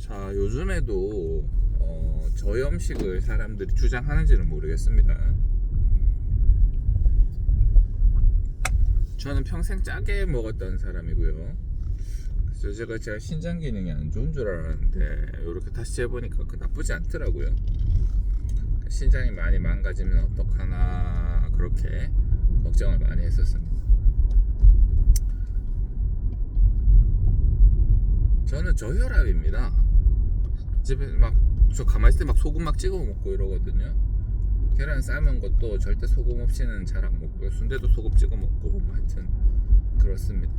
자, 요즘에도 저염식을 사람들이 주장하는지는 모르겠습니다. 저는 평생 짜게 먹었던 사람이고요. 그래서 제가 신장 기능이 안 좋은 줄 알았는데 이렇게 다시 재보니까 나쁘지 않더라고요. 신장이 많이 망가지면 어떡하나 그렇게 걱정을 많이 했었습니다. 저는 저혈압입니다. 집에 저 가만히 있을 때 소금 찍어 먹고 이러거든요. 계란 삶은 것도 절대 소금 없이는 잘 안 먹고요. 순대도 소금 찍어 먹고 하여튼 그렇습니다.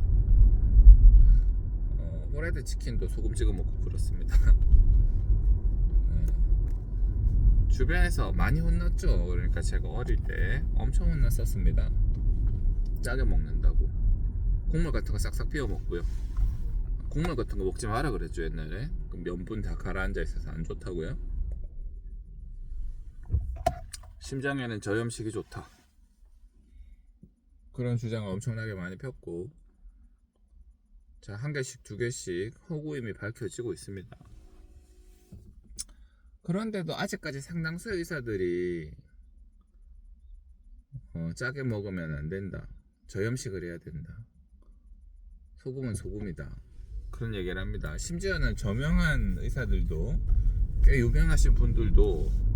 후라이드 치킨도 소금 찍어 먹고 그렇습니다. 네. 주변에서 많이 혼났죠. 그러니까 제가 어릴 때 엄청 혼났었습니다. 짜게 먹는다고. 국물 같은 거 싹싹 비워 먹고요. 국물 같은 거 먹지 마라 그랬죠 옛날에. 면분 다 가라앉아 있어서 안 좋다고요. 심장에는 저염식이 좋다, 그런 주장을 엄청나게 많이 폈고, 자, 한 개씩 두 개씩 허구임이 밝혀지고 있습니다. 그런데도 아직까지 상당수의 의사들이 짜게 먹으면 안 된다, 저염식을 해야 된다, 소금은 소금이다, 그런 얘기를 합니다. 심지어는 저명한 의사들도, 꽤 유명하신 분들도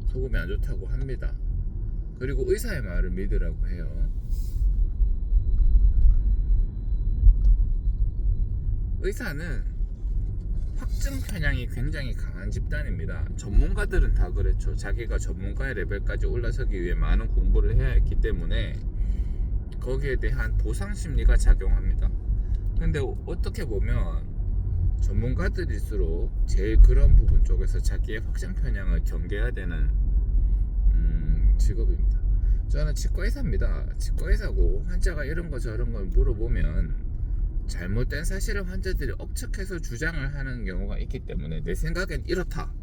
소금이 안 좋다고 합니다. 그리고 의사의 말을 믿으라고 해요. 의사는 확증 편향이 굉장히 강한 집단입니다. 전문가들은 다 그렇죠. 자기가 전문가의 레벨까지 올라서기 위해 많은 공부를 해야 했기 때문에 거기에 대한 보상 심리가 작용합니다. 근데 어떻게 보면 전문가들일수록 제일 그런 부분 쪽에서 자기의 확증 편향을 경계해야 되는 직업입니다. 저는 치과의사입니다. 치과의사고 환자가 이런 거 저런 걸 물어보면 잘못된 사실을 환자들이 억측해서 주장을 하는 경우가 있기 때문에, 내 생각엔 이렇다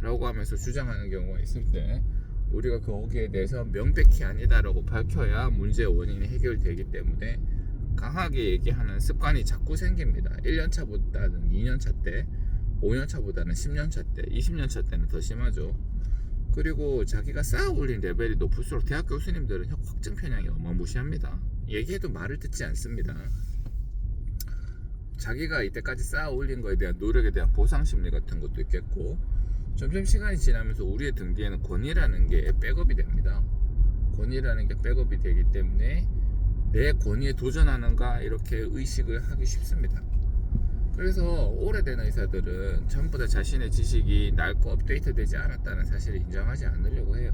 라고 하면서 주장하는 경우가 있을 때 우리가 거기에 대해서 명백히 아니다라고 밝혀야 문제의 원인이 해결되기 때문에 강하게 얘기하는 습관이 자꾸 생깁니다. 1년차보다는 2년차 때, 5년차보다는 10년차 때, 20년차 때는 더 심하죠. 그리고 자기가 쌓아 올린 레벨이 높을수록 대학 교수님들은 확증 편향이 어마무시합니다. 얘기해도 말을 듣지 않습니다. 자기가 이때까지 쌓아 올린 거에 대한 노력에 대한 보상 심리 같은 것도 있겠고, 점점 시간이 지나면서 우리의 등 뒤에는 권위라는 게 백업이 됩니다. 권위라는 게 백업이 되기 때문에 내 권위에 도전하는가 이렇게 의식을 하기 쉽습니다. 그래서 오래된 의사들은 전부 다 자신의 지식이 낡고 업데이트 되지 않았다는 사실을 인정하지 않으려고 해요.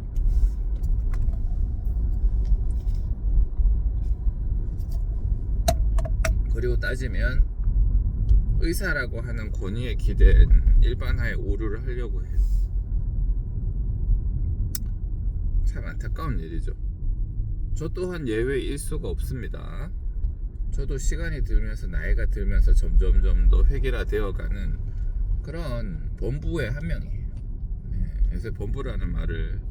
그리고 따지면 의사라고 하는 권위에 기댄 일반화에 오류를 하려고 해요. 참 안타까운 일이죠. 저 또한 예외일 수가 없습니다. 저도 시간이 들면서, 나이가 들면서 점점 더 획일화되어가는 그런 범부의 한 명이에요. 네, 요새 범부라는 말을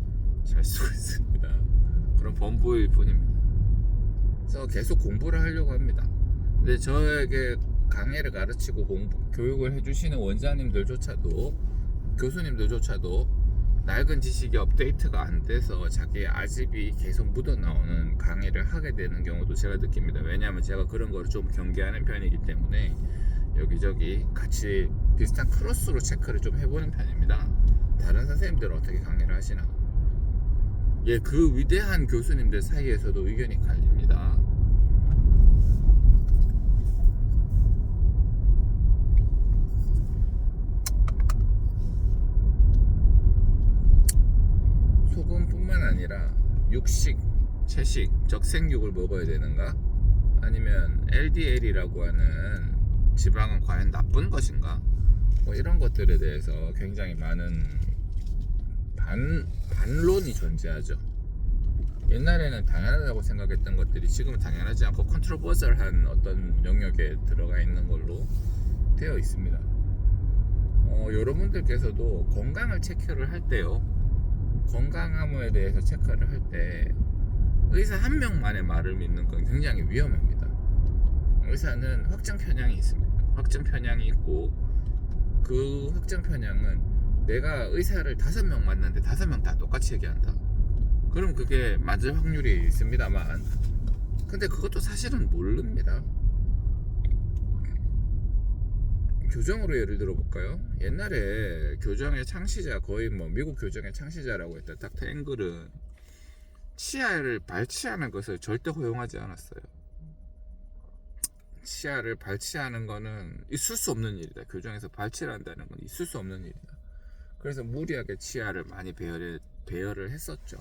잘 쓰고 있습니다. 그런 범부일 뿐입니다. 그래서 계속 공부를 하려고 합니다. 근데 저에게 강의를 가르치고 교육을 해주시는 원장님들조차도, 교수님들조차도 낡은 지식이 업데이트가 안 돼서 자기의 아집이 계속 묻어나오는 강의를 하게 되는 경우도 제가 느낍니다. 왜냐하면 제가 그런 거를 좀 경계하는 편이기 때문에 여기저기 같이 비슷한 크로스로 체크를 좀 해보는 편입니다. 다른 선생님들은 어떻게 강의를 하시나? 예, 그 위대한 교수님들 사이에서도 의견이 갈립니다. 소금뿐만 아니라 육식, 채식, 적생육을 먹어야 되는가? 아니면 LDL이라고 하는 지방은 과연 나쁜 것인가? 뭐 이런 것들에 대해서 굉장히 많은 반론이 존재하죠. 옛날에는 당연하다고 생각했던 것들이 지금은 당연하지 않고 컨트로버셜한 어떤 영역에 들어가 있는 걸로 되어 있습니다. 여러분들께서도 건강을 체크를 할 때요, 건강함에 대해서 체크를 할 때 의사 한 명만의 말을 믿는 건 굉장히 위험합니다. 의사는 확정 편향이 있습니다. 확정 편향이 있고 그 확정 편향은 내가 의사를 5명 만났는데 5명 다 똑같이 얘기한다. 그럼 그게 맞을 확률이 있습니다만, 근데 그것도 사실은 모릅니다. 교정으로 예를 들어 볼까요? 옛날에 교정의 창시자, 거의 뭐 미국 교정의 창시자라고 했던 닥터 앵글은 치아를 발치하는 것을 절대 허용하지 않았어요. 치아를 발치하는 거는 있을 수 없는 일이다. 교정에서 발치를 한다는 건 있을 수 없는 일이다. 그래서 무리하게 치아를 많이 배열을 했었죠.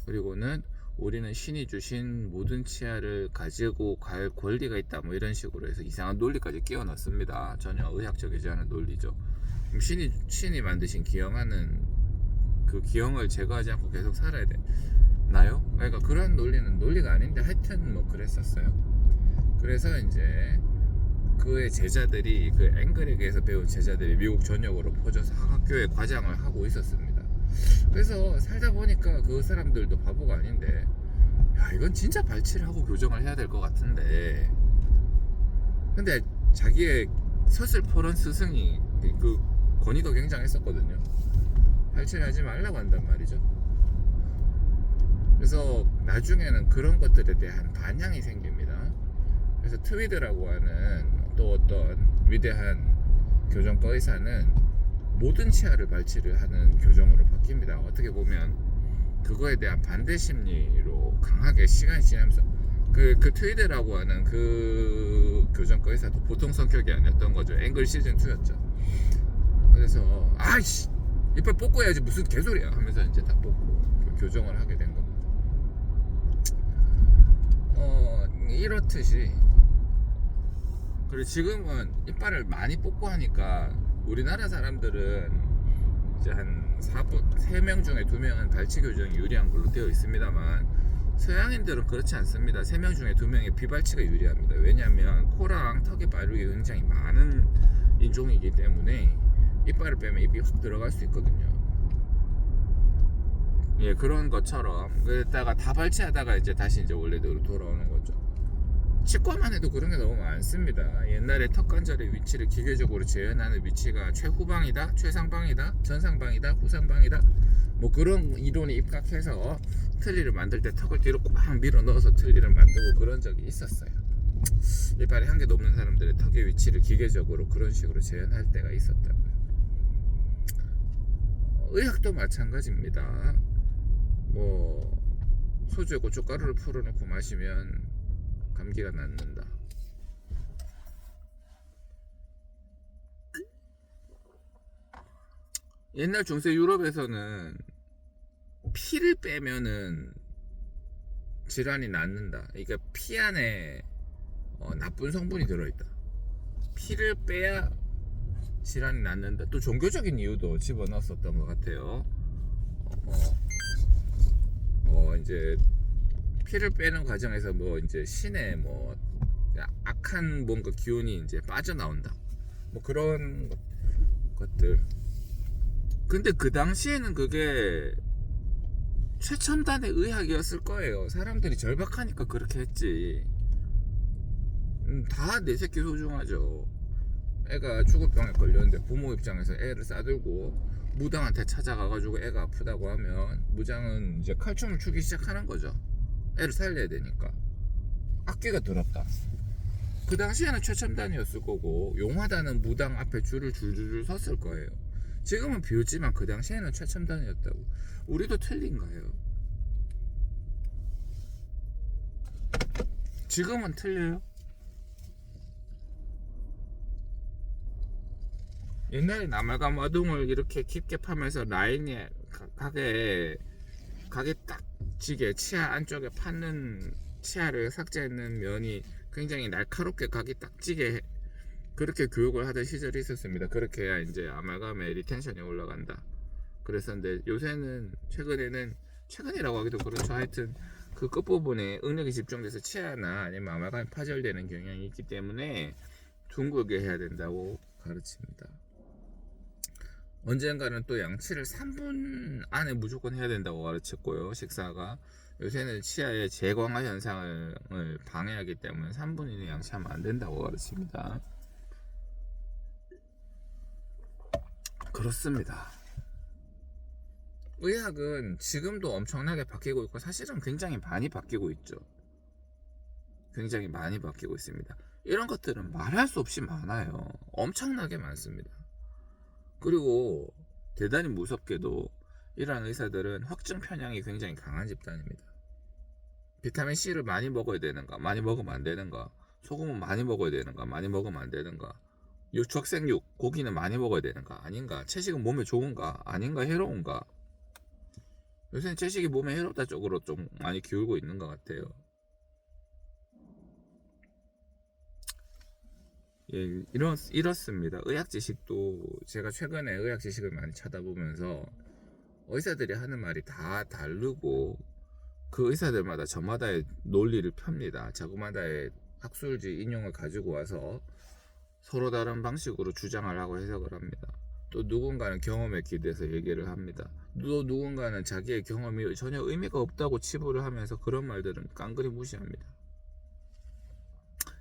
그리고는 우리는 신이 주신 모든 치아를 가지고 갈 권리가 있다, 뭐 이런 식으로 해서 이상한 논리까지 끼워 넣습니다. 전혀 의학적이지 않은 논리죠. 신이 만드신 기형하는 그 기형을 제거하지 않고 계속 살아야 되나요? 그러니까 그런 논리는 논리가 아닌데 하여튼 뭐 그랬었어요. 그래서 이제 그의 제자들이, 그 앵글에게서 배운 제자들이 미국 전역으로 퍼져서 학교에 과장을 하고 있었습니다. 그래서 살다 보니까 그 사람들도 바보가 아닌데, 야, 이건 진짜 발치를 하고 교정을 해야 될 것 같은데, 근데 자기의 서슬퍼런 스승이 그 권위도 굉장했었거든요. 발치를 하지 말라고 한단 말이죠. 그래서 나중에는 그런 것들에 대한 반향이 생깁니다. 그래서 트위드라고 하는 또 어떤 위대한 교정과 의사는 모든 치아를 발치를 하는 교정으로 바뀝니다. 어떻게 보면 그거에 대한 반대 심리로 강하게 시간이 지나면서 그 트위드라고 하는 그 교정과 의사도 보통 성격이 아니었던 거죠. 앵글 시즌 2였죠. 그래서 아이씨 이빨 뽑고 해야지 무슨 개소리야 하면서 이제 다 뽑고 교정을 하게 된 겁니다. 이렇듯이, 그리고 지금은 이빨을 많이 뽑고 하니까 우리나라 사람들은 이제 한 3명 중에 2명은 발치 교정이 유리한 걸로 되어 있습니다만, 서양인들은 그렇지 않습니다. 3명 중에 2명의 비발치가 유리합니다. 왜냐하면 코랑 턱에 바르기 굉장히 많은 인종이기 때문에 이빨을 빼면 입이 확 들어갈 수 있거든요. 예, 그런 것처럼 그랬다가 다 발치하다가 이제 다시 이제 원래대로 돌아오는 거죠. 치과만 해도 그런 게 너무 많습니다. 옛날에 턱관절의 위치를 기계적으로 재현하는 위치가 최후방이다, 최상방이다, 전상방이다, 후상방이다, 뭐 그런 이론이 입각해서 틀니를 만들 때 턱을 뒤로 꽉 밀어 넣어서 틀니를 만들고 그런 적이 있었어요. 이빨이 한 개도 없는 사람들의 턱의 위치를 기계적으로 그런 식으로 재현할 때가 있었다고요. 의학도 마찬가지입니다. 뭐 소주에 고춧가루를 풀어놓고 마시면 감기가 낫는다. 옛날 중세 유럽에서는 피를 빼면은 질환이 낫는다. 그러니까 피 안에 나쁜 성분이 들어있다. 피를 빼야 질환이 낫는다. 또 종교적인 이유도 집어넣었었던 것 같아요. 이제 피를 빼는 과정에서 뭐 이제 신의 뭐 악한 뭔가 기운이 이제 빠져나온다. 뭐 그런 것들. 근데 그 당시에는 그게 최첨단의 의학이었을 거예요. 사람들이 절박하니까 그렇게 했지. 다 내 새끼 소중하죠. 애가 죽을 병에 걸렸는데 부모 입장에서 애를 싸들고 무당한테 찾아가가지고 애가 아프다고 하면 무당은 이제 칼춤을 추기 시작하는 거죠. 애를 살려야 되니까. 악기가 더럽다. 그 당시에는 최첨단이었을 거고 용하다는 무당 앞에 줄을 줄줄줄 섰을 거예요. 지금은 비웃지만 그 당시에는 최첨단이었다고. 우리도 틀린가요? 지금은 틀려요? 옛날에 아말감 와동을 이렇게 깊게 파면서 라인에 가게 딱 지게 치아 안쪽에 파는 치아를 삭제하는 면이 굉장히 날카롭게 각이 딱 지게 그렇게 교육을 하던 시절이 있었습니다. 그렇게 해야 이제 아말감의 리텐션이 올라간다. 그랬었는데 요새는 최근이라고 하기도 그렇죠. 하여튼 그 끝부분에 응력이 집중돼서 치아나 아니면 아말감이 파절되는 경향이 있기 때문에 둥글게 해야 된다고 가르칩니다. 언젠가는 또 양치를 3분 안에 무조건 해야 된다고 가르쳤고요. 식사가 요새는 치아의 재광화 현상을 방해하기 때문에 3분 이내 양치하면 안 된다고 가르칩니다. 그렇습니다. 의학은 지금도 엄청나게 바뀌고 있고 사실은 굉장히 많이 바뀌고 있죠. 굉장히 많이 바뀌고 있습니다. 이런 것들은 말할 수 없이 많아요. 엄청나게 많습니다. 그리고 대단히 무섭게도 이러한 의사들은 확증 편향이 굉장히 강한 집단입니다. 비타민C를 많이 먹어야 되는가, 많이 먹으면 안 되는가, 소금은 많이 먹어야 되는가, 많이 먹으면 안 되는가, 적색육, 고기는 많이 먹어야 되는가, 아닌가, 채식은 몸에 좋은가, 아닌가, 해로운가. 요새는 채식이 몸에 해롭다 쪽으로 좀 많이 기울고 있는 것 같아요. 예, 이렇습니다. 의학 지식도 제가 최근에 의학 지식을 많이 찾아보면서 의사들이 하는 말이 다 다르고 그 의사들마다 저마다의 논리를 펴니다. 자그마다의 학술지 인용을 가지고 와서 서로 다른 방식으로 주장을 하고 해석을 합니다. 또 누군가는 경험에 기대서 얘기를 합니다. 또 누군가는 자기의 경험이 전혀 의미가 없다고 치부를 하면서 그런 말들은 깡그리 무시합니다.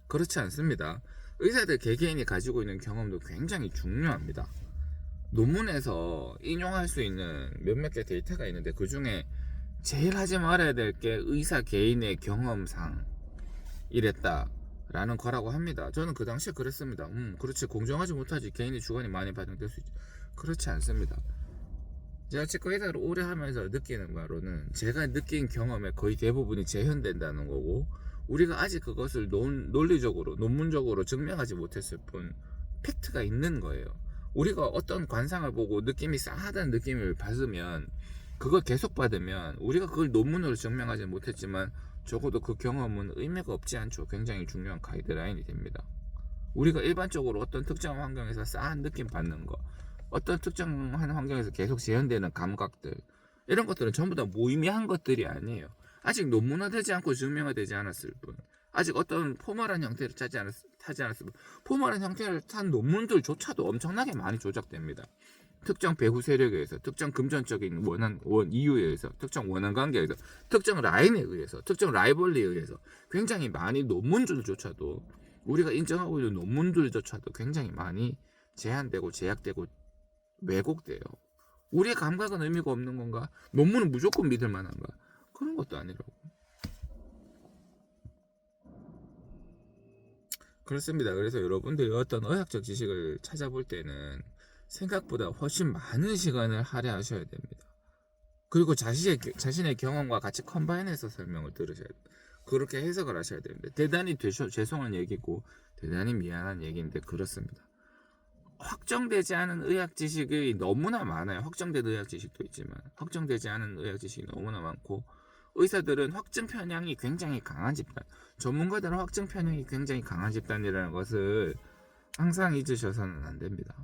그렇지 않습니다. 의사들 개개인이 가지고 있는 경험도 굉장히 중요합니다. 논문에서 인용할 수 있는 몇몇 개 데이터가 있는데 그 중에 제일 하지 말아야 될 게 의사 개인의 경험상 이랬다라는 거라고 합니다. 저는 그 당시에 그랬습니다. 그렇지, 공정하지 못하지, 개인의 주관이 많이 반영될 수 있지. 그렇지 않습니다. 제가 치과 의사를 오래 하면서 느끼는 바로는 제가 느낀 경험의 거의 대부분이 재현된다는 거고, 우리가 아직 그것을 논리적으로 논문적으로 증명하지 못했을 뿐 팩트가 있는 거예요. 우리가 어떤 관상을 보고 느낌이 싸하다는 느낌을 받으면, 그걸 계속 받으면 우리가 그걸 논문으로 증명하지 못했지만 적어도 그 경험은 의미가 없지 않죠. 굉장히 중요한 가이드라인이 됩니다. 우리가 일반적으로 어떤 특정 환경에서 싸한 느낌 받는 거, 어떤 특정한 환경에서 계속 재현되는 감각들, 이런 것들은 전부 다 무의미한 것들이 아니에요. 아직 논문화되지 않고 증명화되지 않았을 뿐, 아직 어떤 포멀한 형태를 타지 않았을 뿐, 포멀한 형태를 탄 논문들조차도 엄청나게 많이 조작됩니다. 특정 배후 세력에 의해서, 특정 금전적인 이유에 의해서, 특정 원한 관계에 의해서, 특정 라인에 의해서, 특정 라이벌리에 의해서 굉장히 많이 논문들조차도, 우리가 인정하고 있는 논문들조차도 굉장히 많이 제한되고 제약되고 왜곡돼요. 우리의 감각은 의미가 없는 건가? 논문은 무조건 믿을 만한가? 그런 것도 아니라고. 그렇습니다. 그래서 여러분들이 어떤 의학적 지식을 찾아볼 때는 생각보다 훨씬 많은 시간을 할애하셔야 됩니다. 그리고 자신의 경험과 같이 컴바인해서 설명을 들으셔야 돼요. 그렇게 해석을 하셔야 됩니다. 대단히 죄송한 얘기고 대단히 미안한 얘기인데 그렇습니다. 확정되지 않은 의학 지식이 너무나 많아요. 확정된 의학 지식도 있지만 확정되지 않은 의학 지식이 너무나 많고, 의사들은 확증 편향이 굉장히 강한 집단, 전문가들은 확증 편향이 굉장히 강한 집단이라는 것을 항상 잊으셔서는 안 됩니다.